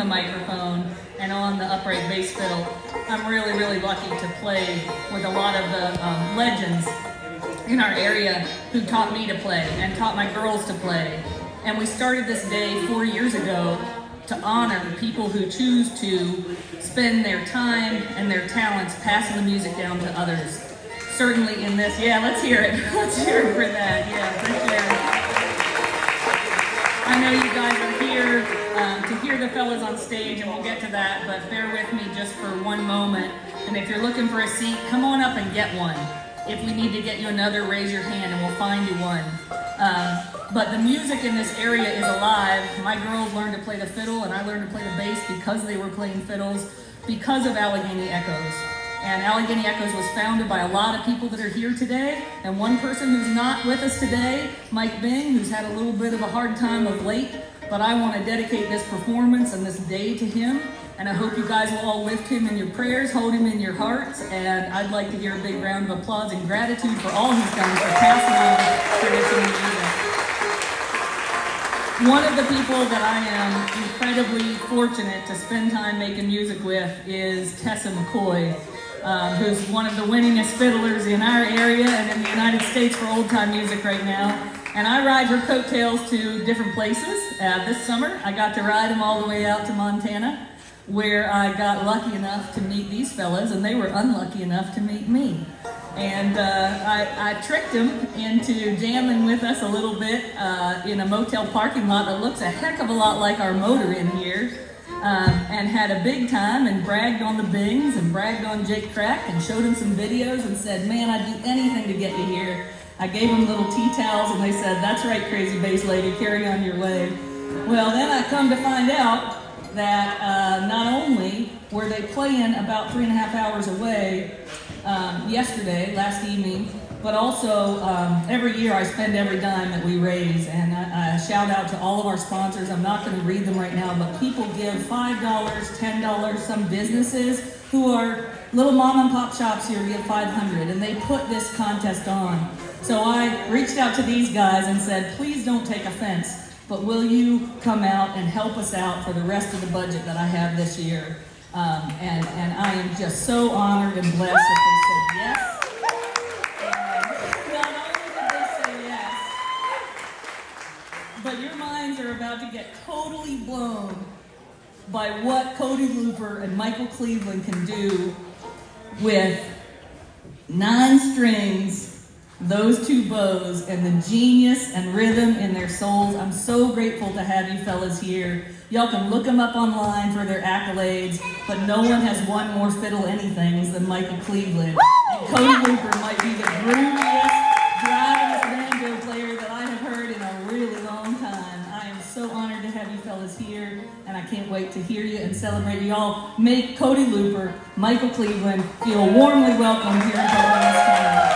microphone and on the upright bass fiddle. I'm really, really lucky to play with a lot of the legends in our area who taught me to play and taught my girls to play. And we started this day 4 years ago to honor people who choose to spend their time and their talents passing the music down to others. Certainly in this, yeah, let's hear it. Let's hear it for that, yeah, for sure. I know you guys are here to hear the fellas on stage, and we'll get to that, but bear with me just for one moment. And if you're looking for a seat, come on up and get one. If we need to get you another, raise your hand and we'll find you one. But the music in this area is alive. My girls learned to play the fiddle and I learned to play the bass because they were playing fiddles because of Allegheny Echoes. And Allegheny Echoes was founded by a lot of people that are here today. And one person who's not with us today, Mike Bing, who's had a little bit of a hard time of late. But I want to dedicate this performance and this day to him. And I hope you guys will all lift him in your prayers, hold him in your hearts. And I'd like to hear a big round of applause and gratitude for all he's done for passing on traditional music. One of the people that I am incredibly fortunate to spend time making music with is Tessa McCoy, who's one of the winningest fiddlers in our area and in the United States for old-time music right now. And I ride her coattails to different places. This summer, I got to ride them all the way out to Montana, where I got lucky enough to meet these fellas, and they were unlucky enough to meet me. And I tricked them into jamming with us a little bit in a motel parking lot that looks a heck of a lot like our motor in here, and had a big time and bragged on the Bings and bragged on Jake Crack and showed them some videos and said, man, I'd do anything to get you here. I gave them little tea towels and they said, that's right, crazy bass lady, carry on your way. Well, then I come to find out that not only were they playing about 3.5 hours away yesterday, last evening, but also every year I spend every dime that we raise, and I shout out to all of our sponsors. I'm not going to read them right now, but people give $5, $10, some businesses who are little mom and pop shops here give $500, and they put this contest on. So I reached out to these guys and said, please don't take offense, but will you come out and help us out for the rest of the budget that I have this year? And I am just so honored and blessed that they said yes. And not only did they say yes, but your minds are about to get totally blown by what Cody Looper and Michael Cleveland can do with 9 strings, those 2 bows, and the genius and rhythm in their souls. I'm so grateful to have you fellas here. Y'all can look them up online for their accolades, but no one has won more fiddle anythings than Michael Cleveland. And Cody Looper might be the grooviest, drivingest banjo player that I have heard in a really long time. I am so honored to have you fellas here, and I can't wait to hear you and celebrate you all. Make Cody Looper, Michael Cleveland feel warmly welcome here in Columbus County.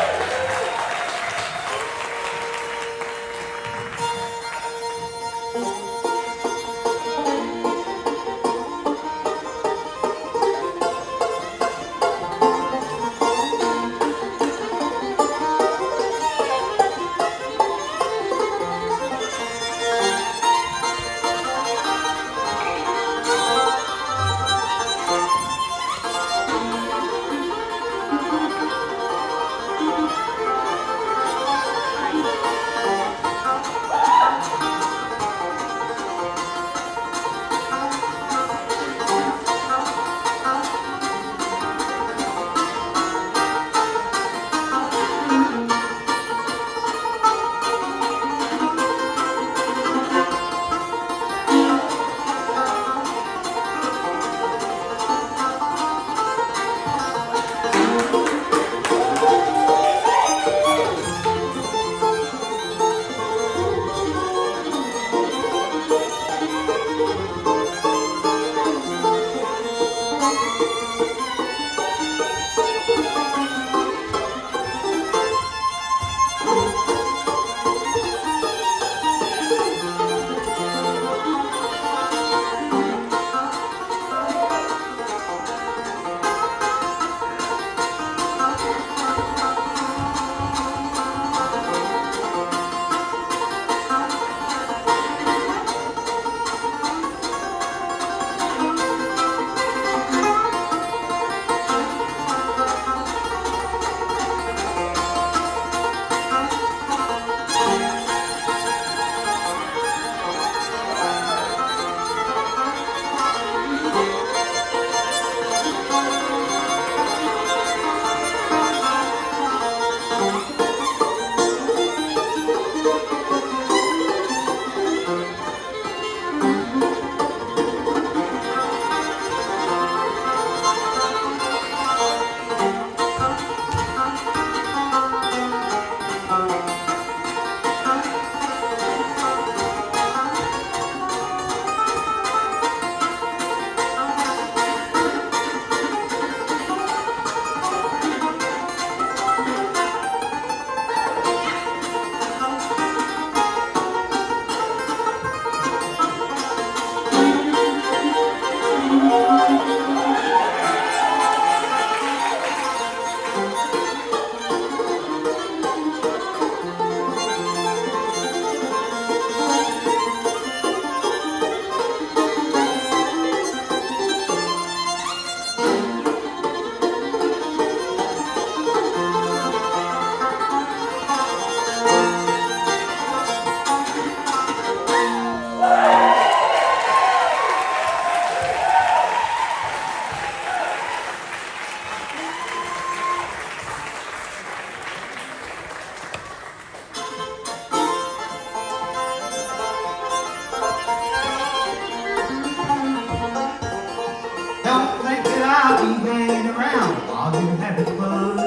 I'll be hanging around while you're having fun.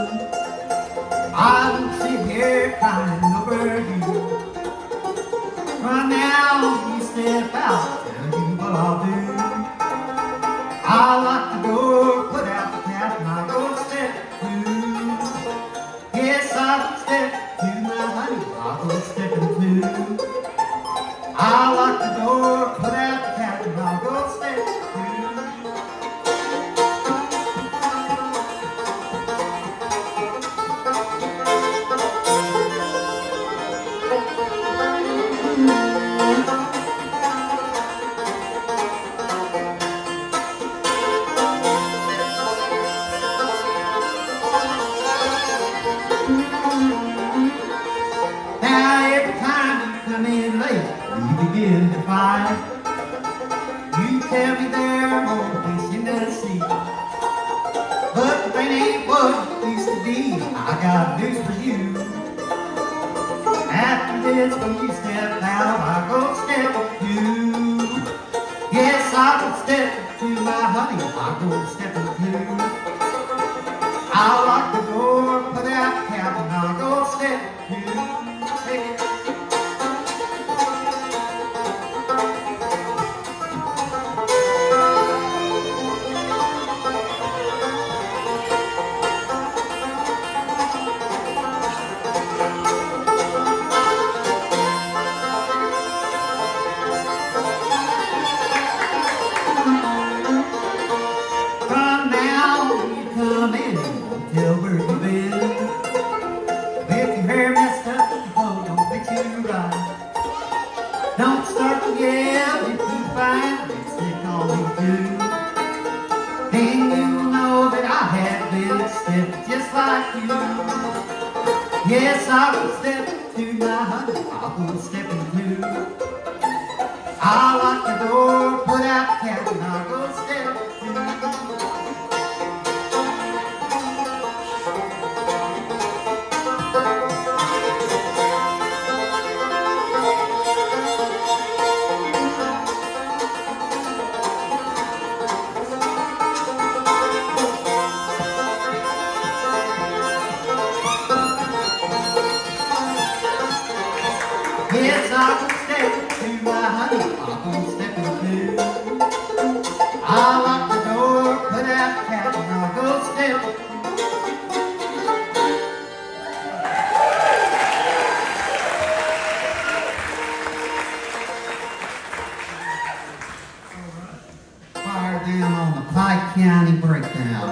I won't sit here crying over you. Run now, you step out, tell you what I'll do. I'll lock the door, put out the cat, and I'll go step two. Yes, I'll step to my honey, I'll go stepping two. I'll lock the door, put out the cat, and I'll go step two. Begin to fight. You tell me there are more things you never see, but the rain ain't what it used to be. I got news for you. After this, when you step out, I go step two. Yes, I go step to my honey, I go step two. I'll lock the door, put out the cat, and I'll go step two. Tell where you've been. If your hair messed up, the hoe don't fit you right. Don't start to yell if you find lipstick on me too. Then you'll know that I have been stepped just like you. Yes, I will step to my honey, I'll go stepping too. I'll lock the door, put out the cat, and I'll go step two. Yes, I can step to my honey, I'll go stepping too. I'll lock the door, put out the cat, and I'll go stepping. Fire down on the Pike County Breakdown.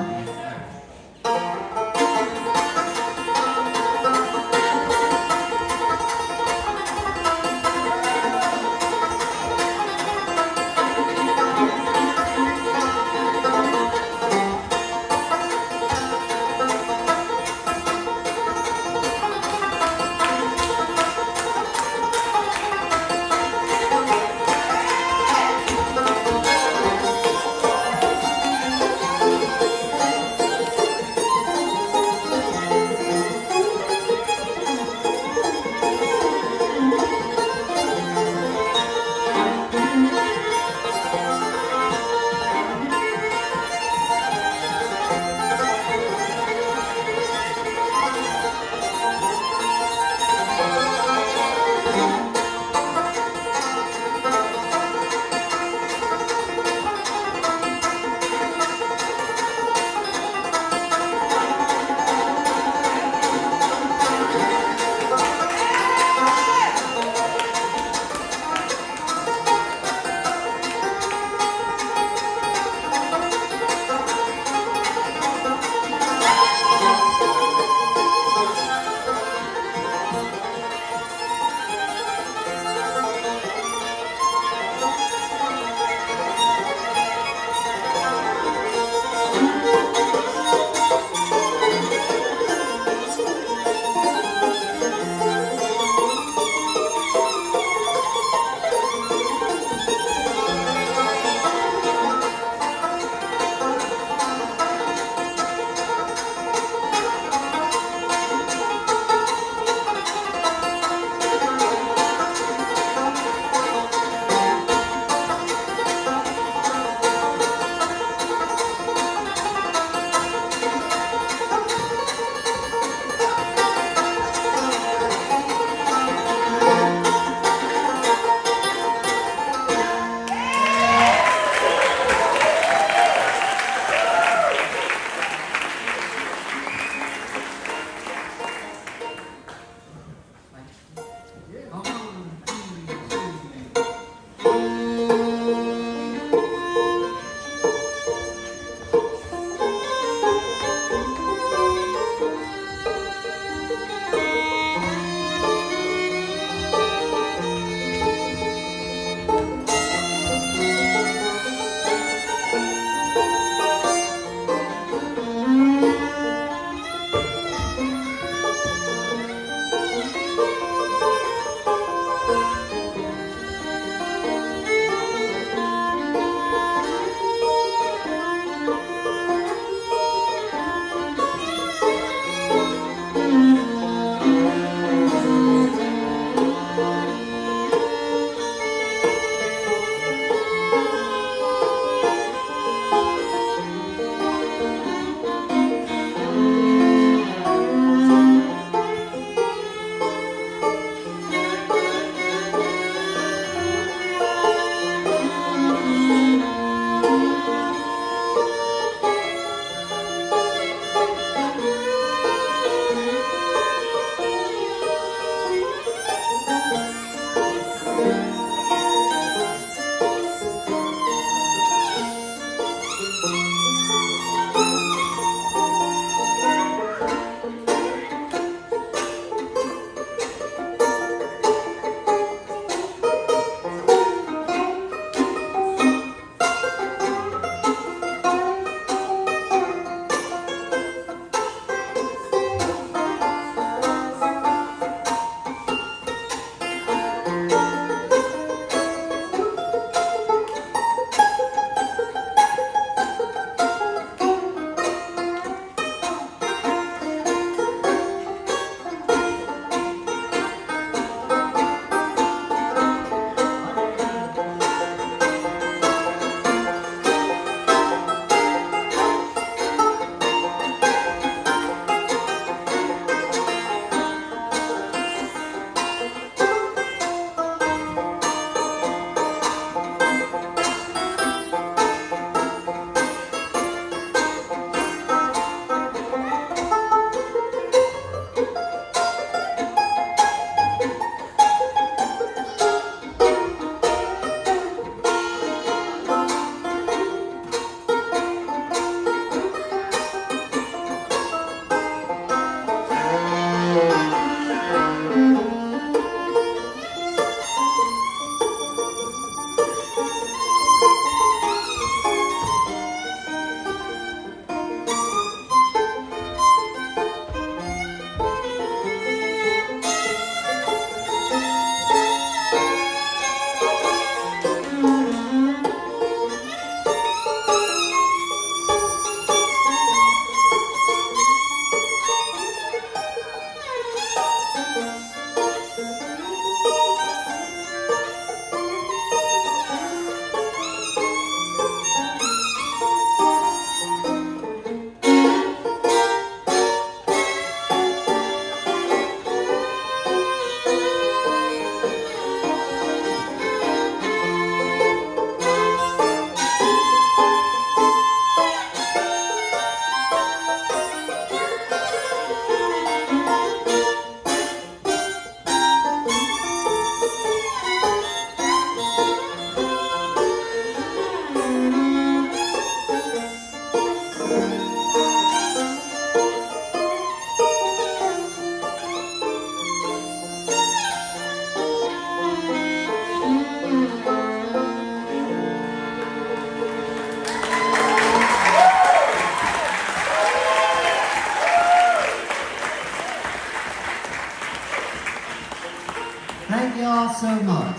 so much.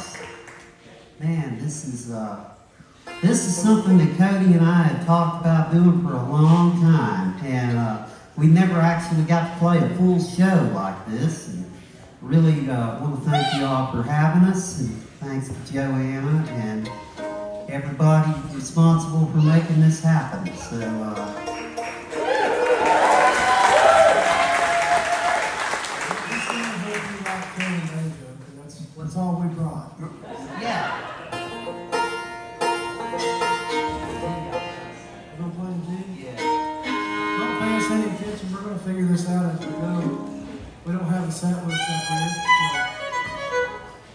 Man, this is something that Cody and I had talked about doing for a long time, and we never actually got to play a full show like this. And really want to thank you all for having us, and thanks to Joanna and everybody responsible for making this happen. So. That's all we brought. Yeah. We're gonna play the G? Yeah. Don't pay us any attention. We're gonna figure this out as we go. We don't have a set list up here.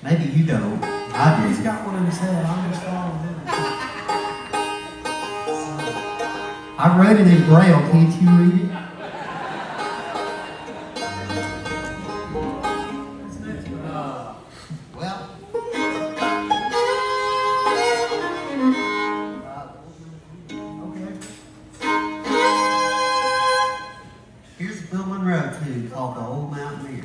Maybe you don't. I He's do. got one in his head. I'm just following him. I wrote it in Braille. Can't you read it? Well. Okay. Here's a Bill Monroe tune called The Old Mountaineer.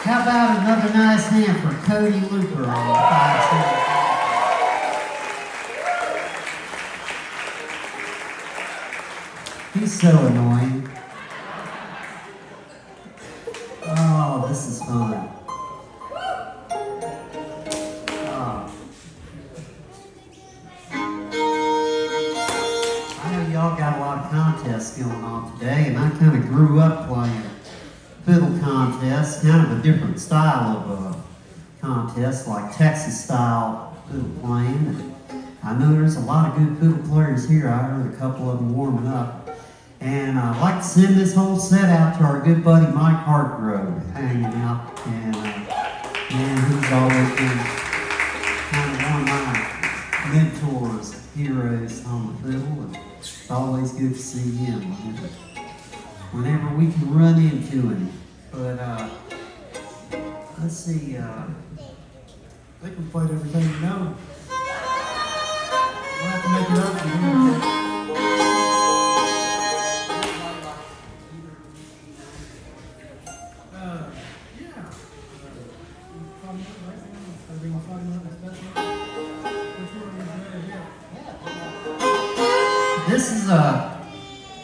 How about another nice hand for Cody Looper on the 5-7? He's so annoying. Oh, this is fun. Oh. I know y'all got a lot of contests going on today, and I kind of grew up playing fiddle contests, kind of a different style of contest, like Texas style fiddle playing. I know there's a lot of good fiddle players here. I heard a couple of them warming up. And I'd like to send this whole set out to our good buddy Mike Hartgrove, hanging out. And he's always been kind of one of my mentors, heroes on the fiddle. And it's always good to see him whenever we can run into him. But let's see. I think we played everything we know. We'll have to make it up for you.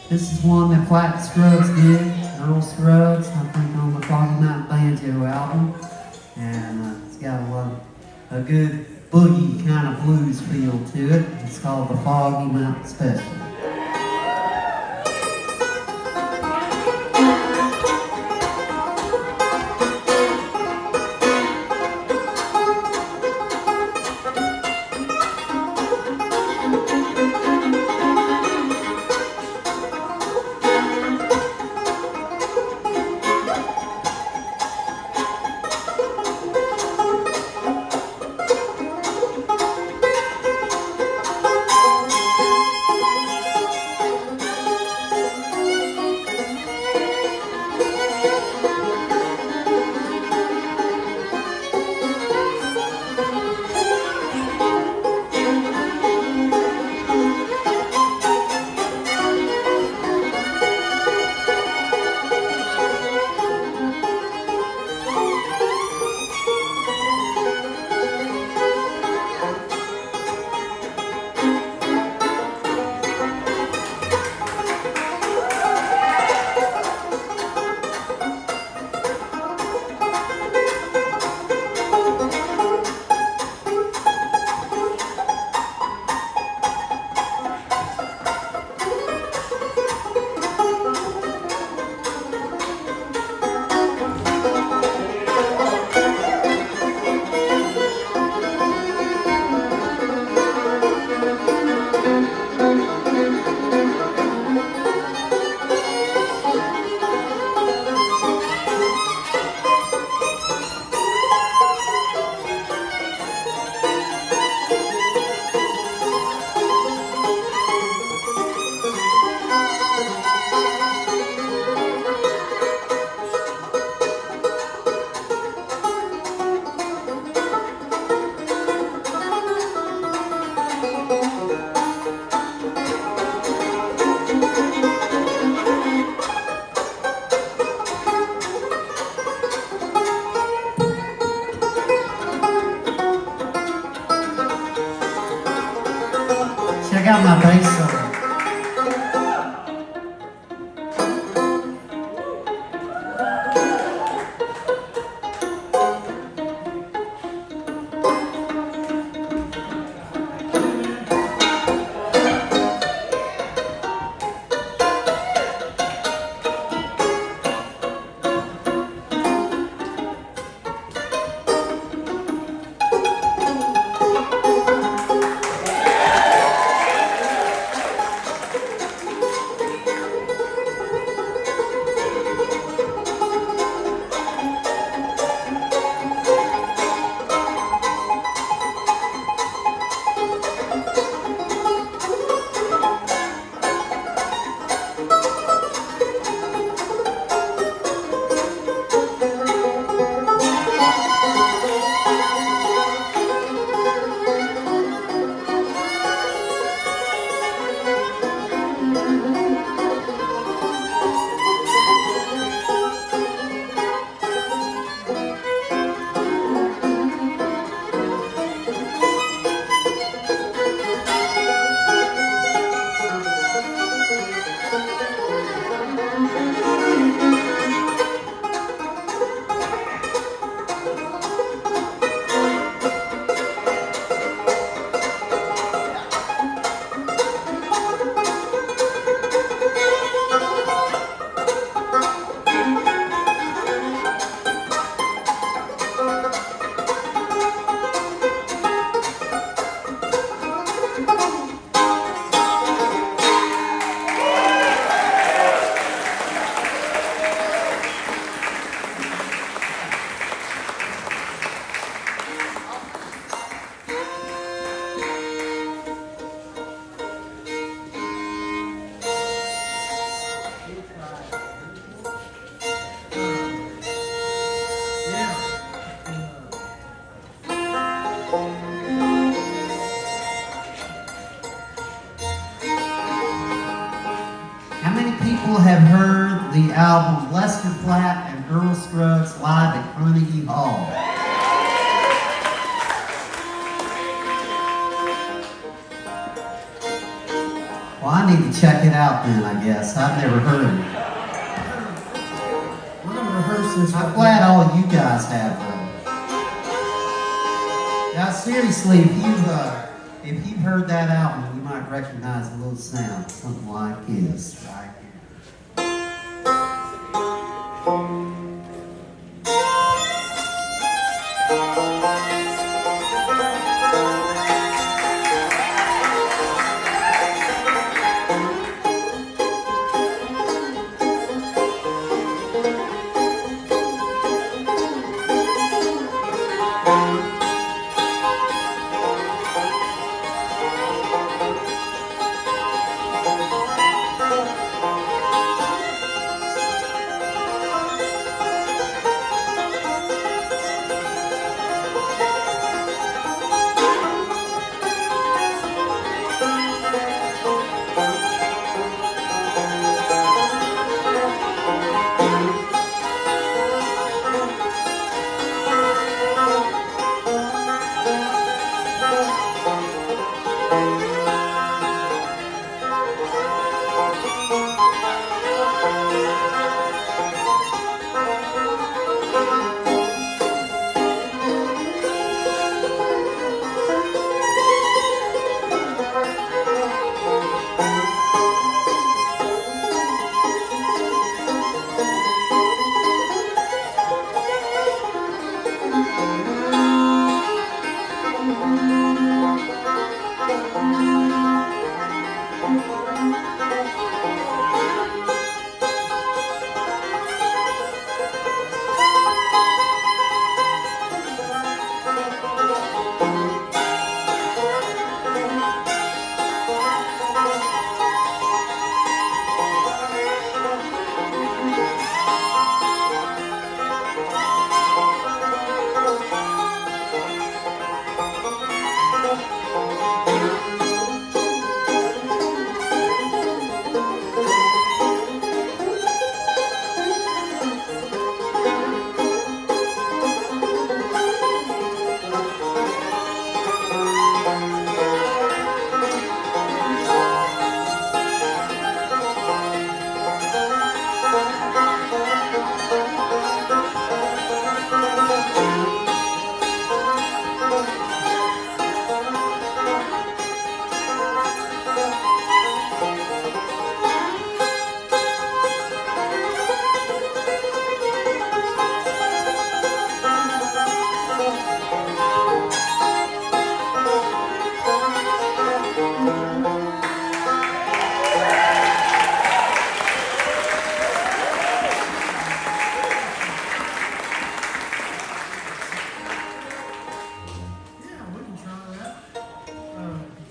This is one that Flat Scruggs did, Earl Scruggs, I think on the Foggy Mountain Banjo album. And it's got a good boogie kind of blues feel to it. It's called the Foggy Mountain Special. Check out my bass solo. people have heard the album Lester Flatt and Earl Scruggs live at Carnegie Hall. Well, I need to check it out then, I guess. I've never heard of it. We're going to rehearse this. I'm glad all of you guys have them. Now, seriously, if you've heard that album, you might recognize a little sound, something like this right here.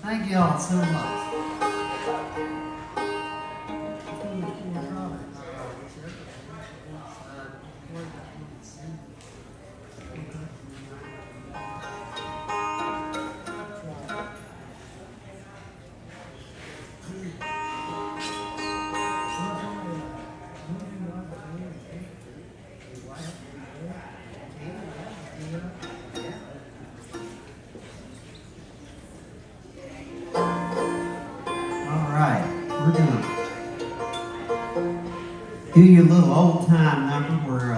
Thank you all so much. We're gonna do your little old time number where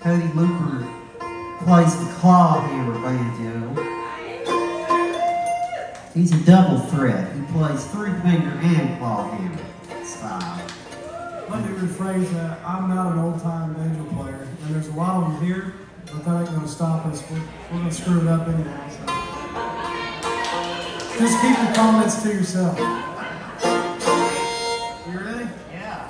Cody Looper plays the claw hammer banjo. He's a double threat. He plays 3-finger and claw hammer style. Let me rephrase that. I'm not an old time banjo player, and there's a lot of them here, but that ain't gonna stop us. We're gonna screw it up anyway. So. Just keep your comments to yourself. You ready? Yeah.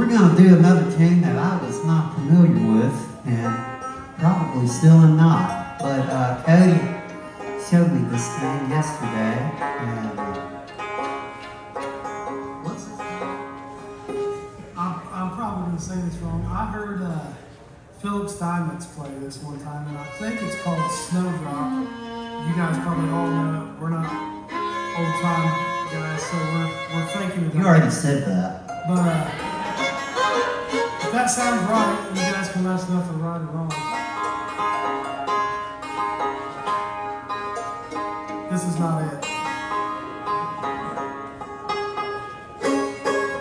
we're going to do another tune that I was not familiar with, and probably still am not. But Cody showed me this thing yesterday, and what's this thing? I'm probably going to say this wrong. I heard Phillips Diamonds play this one time, and I think it's called Snowdrop. You guys probably all know it. We're not old time guys, so we're thinking of that. You already said that. But if that sounds right, you guys can let us know if we're right or wrong. This is not it.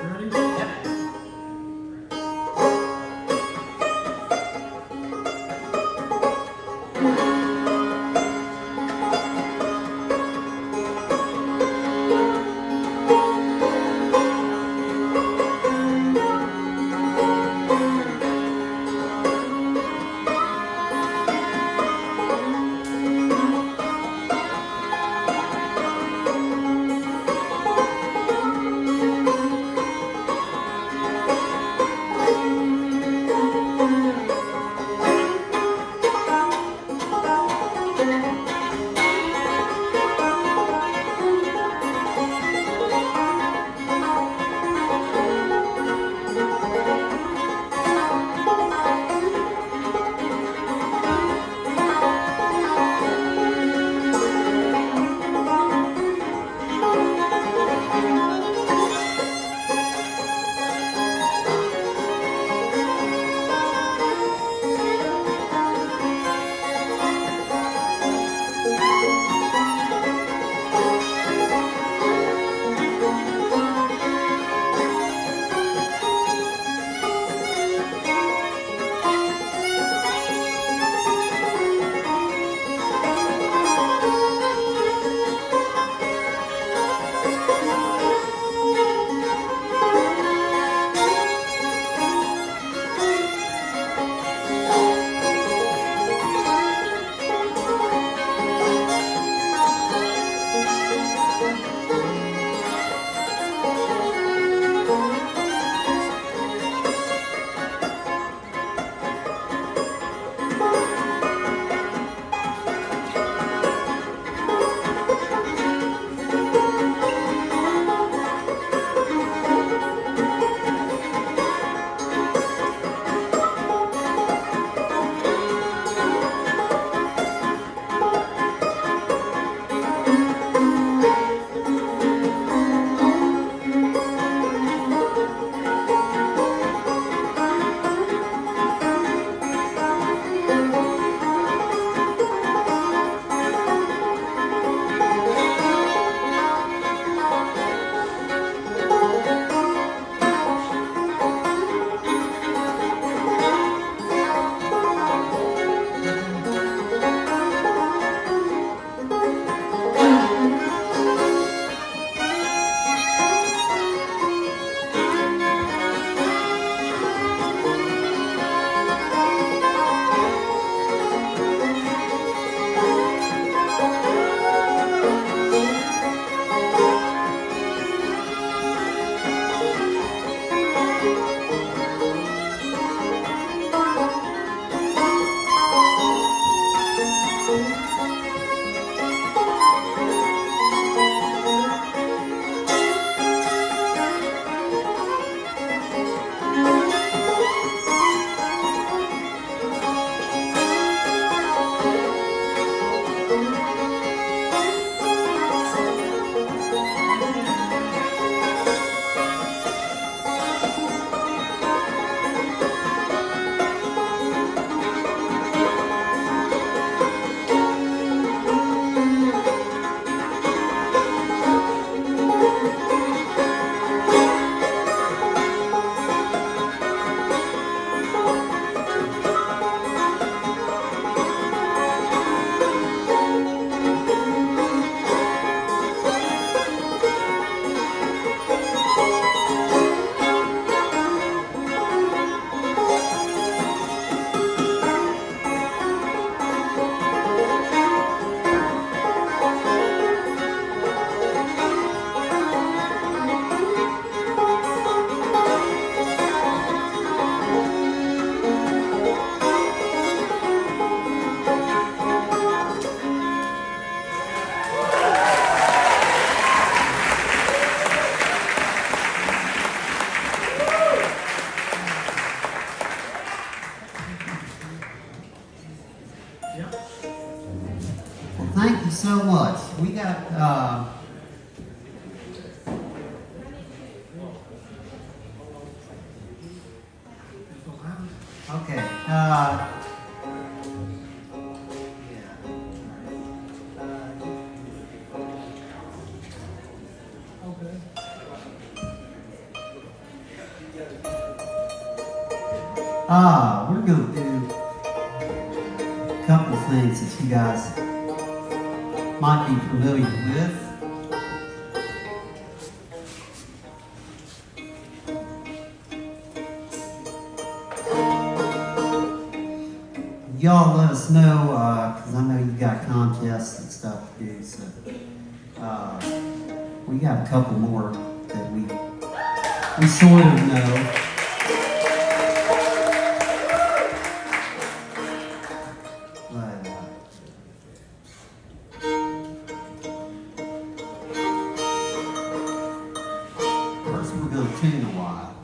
You ready? Yep. we got, okay, Okay. we're gonna do a couple of things that you guys might be familiar with. Y'all let us know, because I know you got contests and stuff to do, so we got a couple more that we sort of know. But, first we're going to tune a while.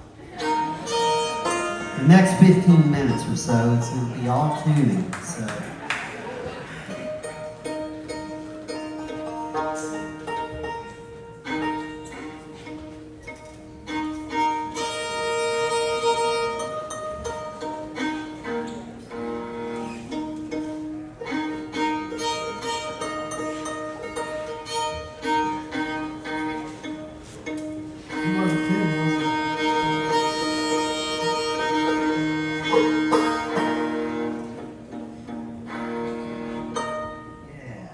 The next 15 minutes or so, it's going to be all tuning, so. You were a kid, wasn't Yeah.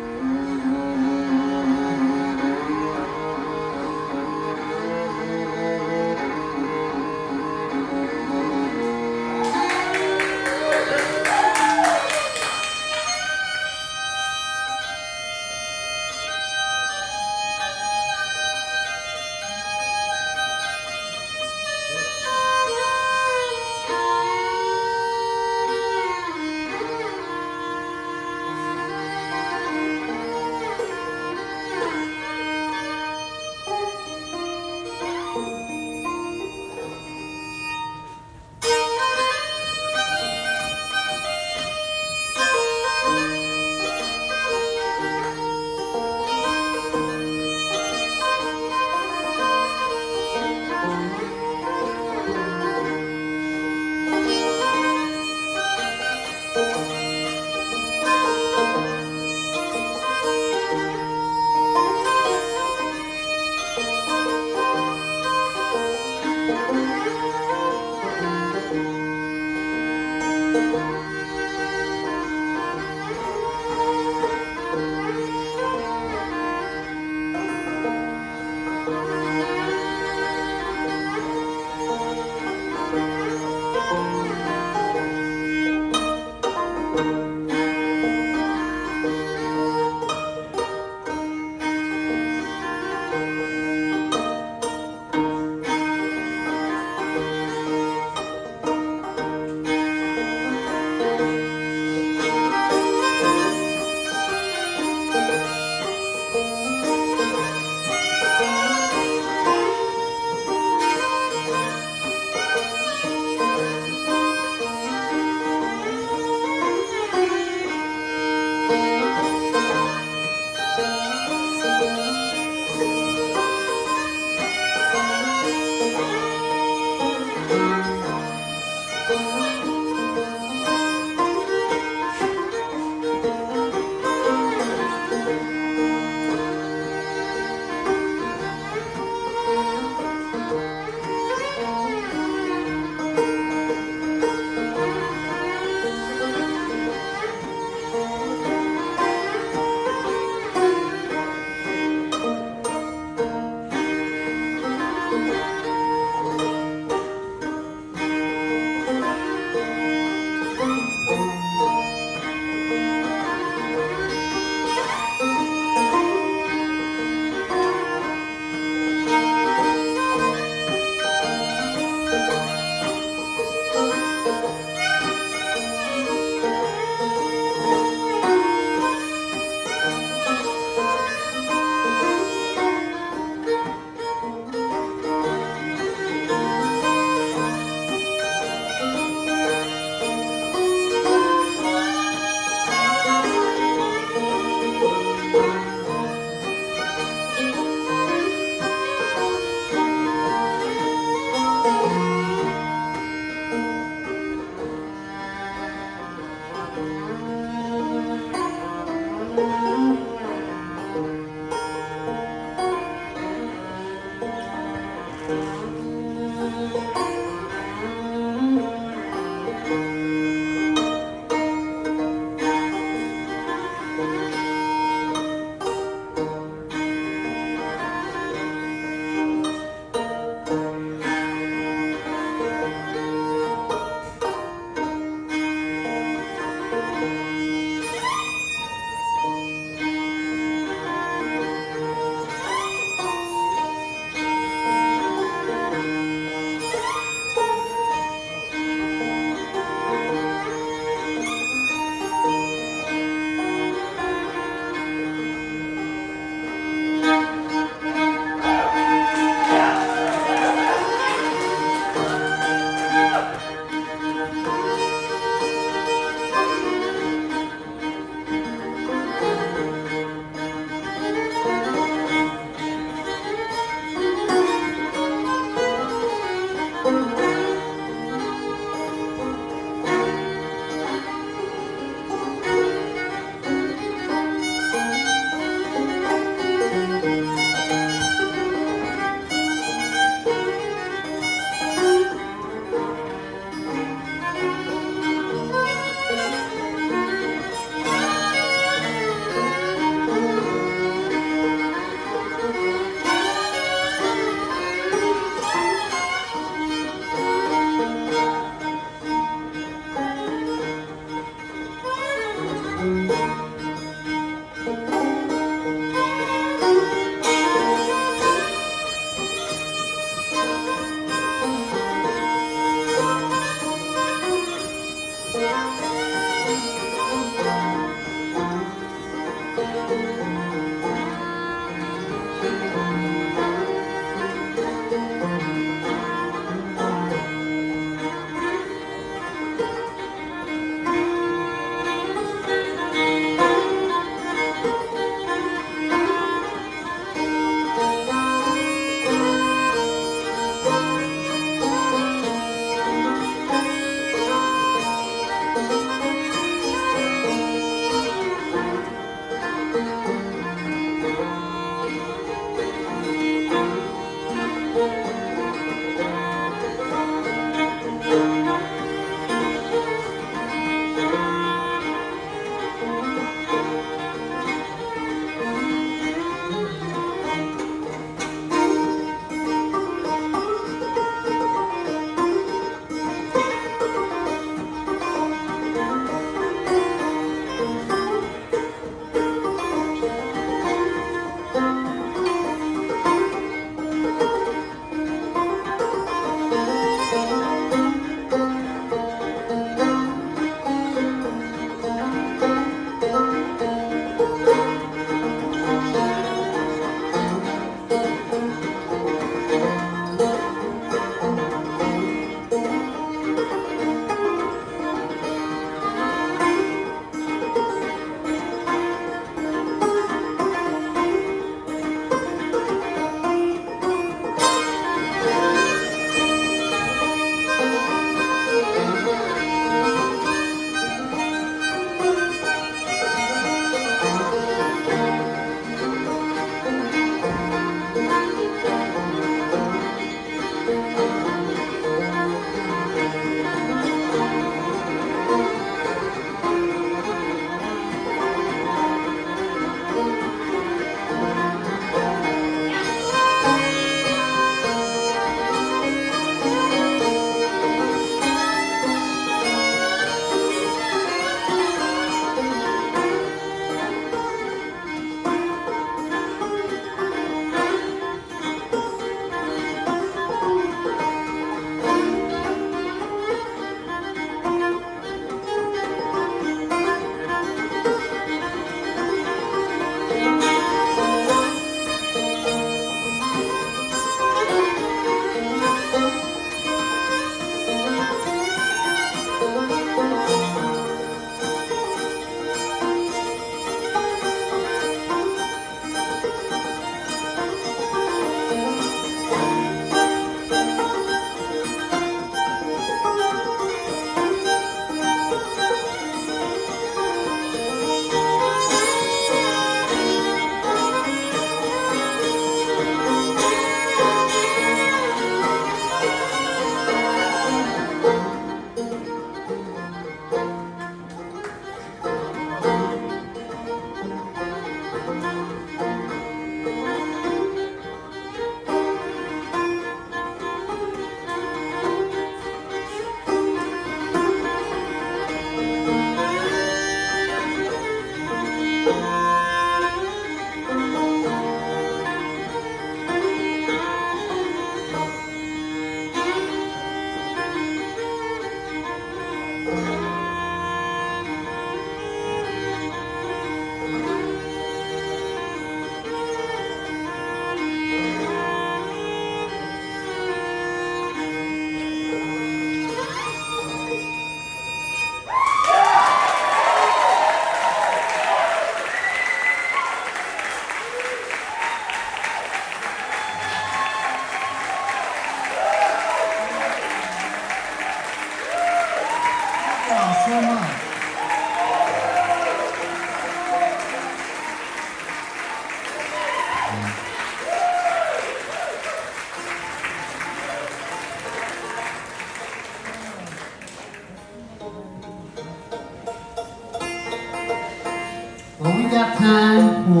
we got time for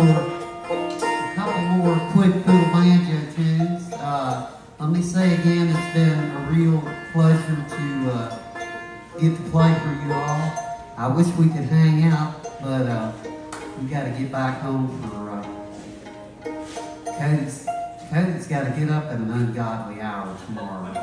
a couple more quick fiddle banjo tunes. Let me say again, it's been a real pleasure to get to play for you all. I wish we could hang out, but we got to get back home for Cody's got to get up at an ungodly hour tomorrow.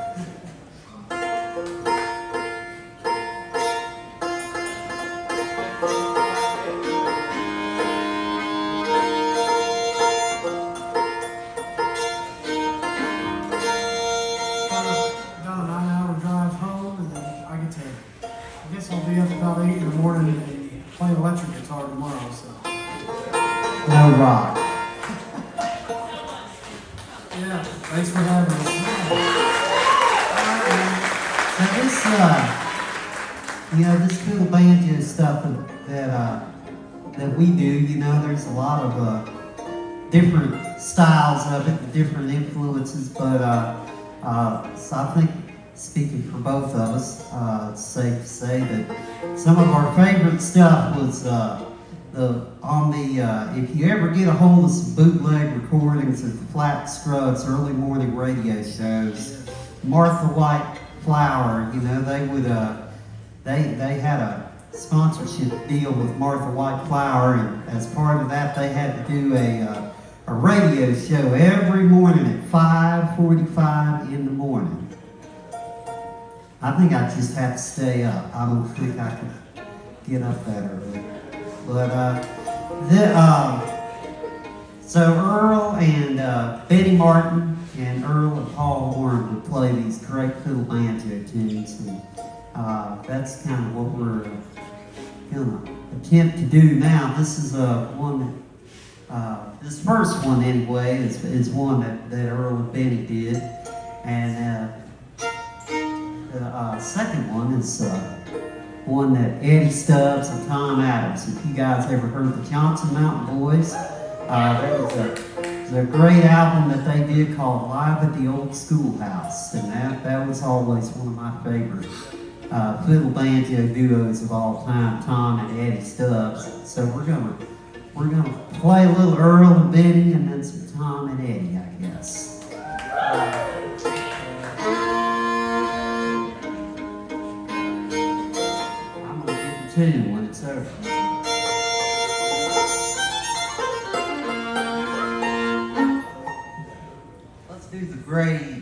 Got a 9-hour drive home, and then I guess I'll be up about 8 in the morning and play electric guitar tomorrow, so. No rock. Yeah, thanks for having us. Now this fiddle banjo stuff that we do, there's a lot of different styles of it, different influences, but so I think, speaking for both of us, it's safe to say that some of our favorite stuff was if you ever get a hold of some bootleg recordings of the Flat Scruggs early morning radio shows, Martha White Flower, they had a sponsorship deal with Martha White Flower, and as part of that, they had to do a radio show every morning at 5:45 in the morning. I think I just have to stay up. I don't think I could get up that early. But so Earl and Betty Martin and Earl and Paul Horn would play these great fiddle banjo tunes, and that's kind of what we're gonna attempt to do now. This is one that this first one anyway is one that Earl and Betty did, and the second one is one that Eddie Stubbs and Tom Adams. If you guys ever heard the Johnson Mountain Boys, there was a great album that they did called Live at the Old Schoolhouse, and that was always one of my favorite fiddle banjo duos of all time, Tom and Eddie Stubbs. So we're gonna play a little Earl and Betty, and then some Tom and Eddie, I guess. Tune when it's over. Let's do the Great Eagle.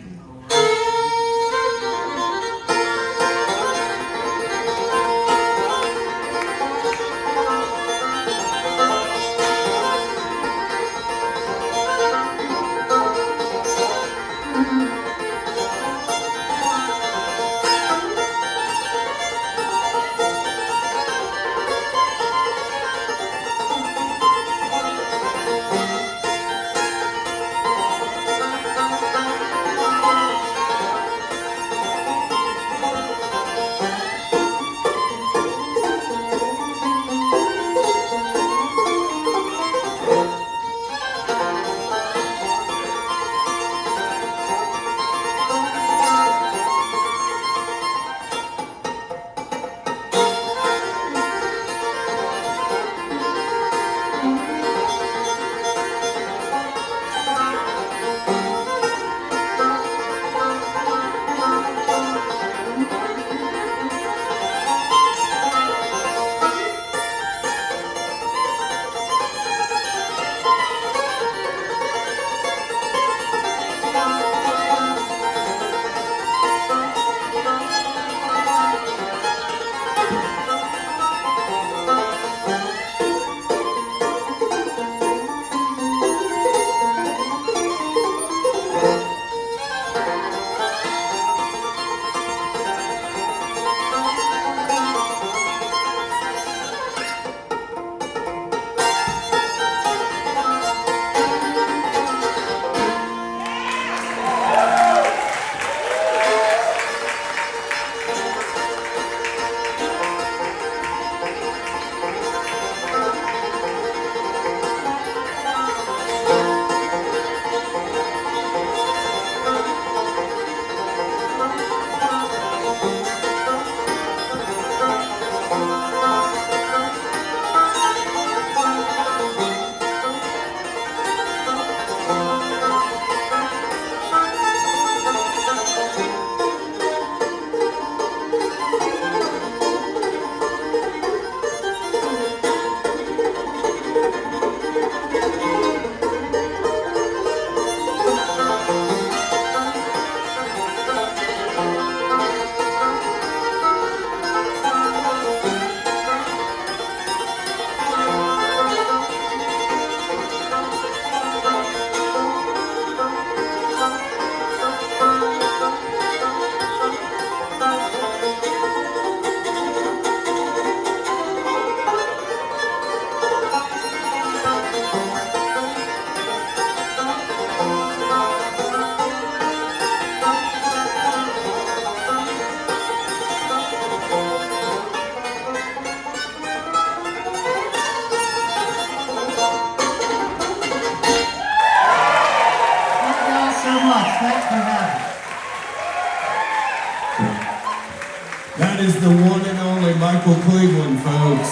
That is the one and only Michael Cleveland, folks.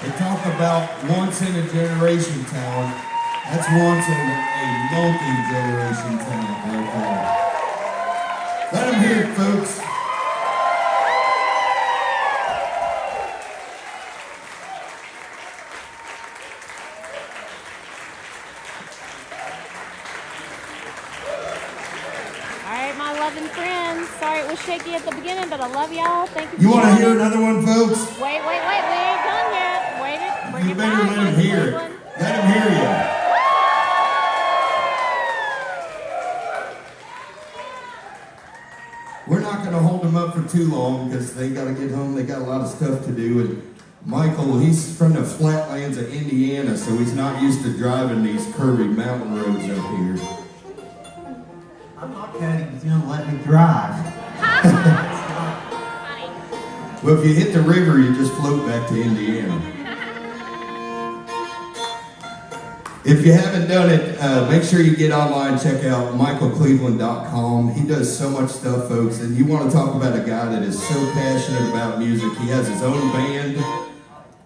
They talk about once in a generation talent. That's once in a multi-generation talent right there. Let them hear it, folks. My loving friends. Sorry it was shaky at the beginning, but I love y'all. Thank you for You want to hear joining. another one, folks? Wait. We ain't done yet. Wait it. Bring You it better back. let them Michael hear it. Cleveland. Let them hear you. We're not going to hold them up for too long because they got to get home. They got a lot of stuff to do. And Michael, he's from the flatlands of Indiana, so he's not used to driving these curvy mountain roads up here. I thought Cody was going to let me drive. Well, if you hit the river, you just float back to Indiana. If you haven't done it, make sure you get online, check out michaelcleveland.com. He does so much stuff, folks, and you want to talk about a guy that is so passionate about music. He has his own band.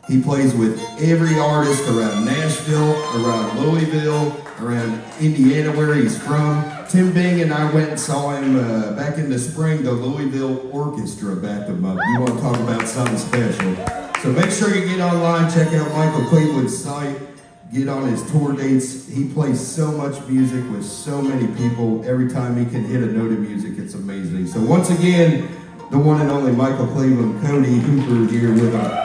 He plays with every artist around Nashville, around Louisville, around Indiana, where he's from. Tim Bing and I went and saw him back in the spring. The Louisville Orchestra backed him up. You want to talk about something special. So make sure you get online, check out Michael Cleveland's site, get on his tour dates. He plays so much music with so many people. Every time he can hit a note of music, it's amazing. So once again, the one and only Michael Cleveland, Cody Hooper here with him.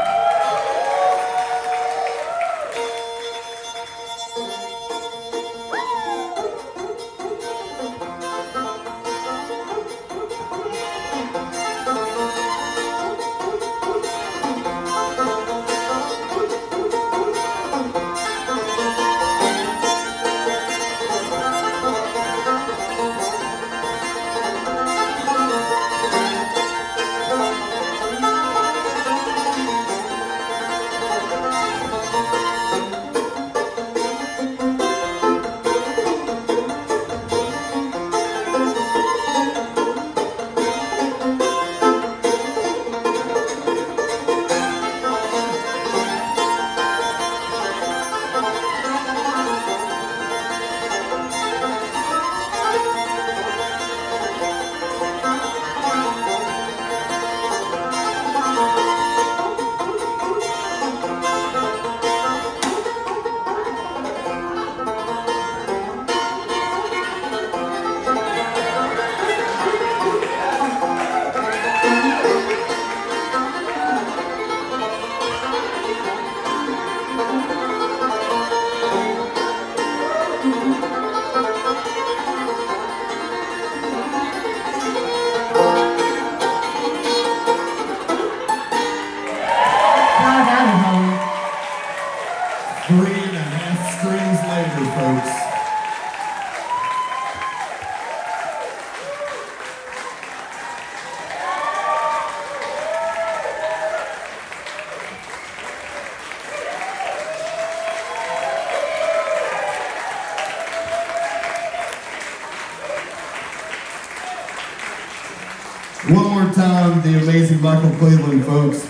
One more time, the amazing Michael Cleveland, folks.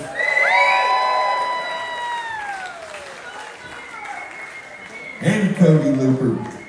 And Cody Looper.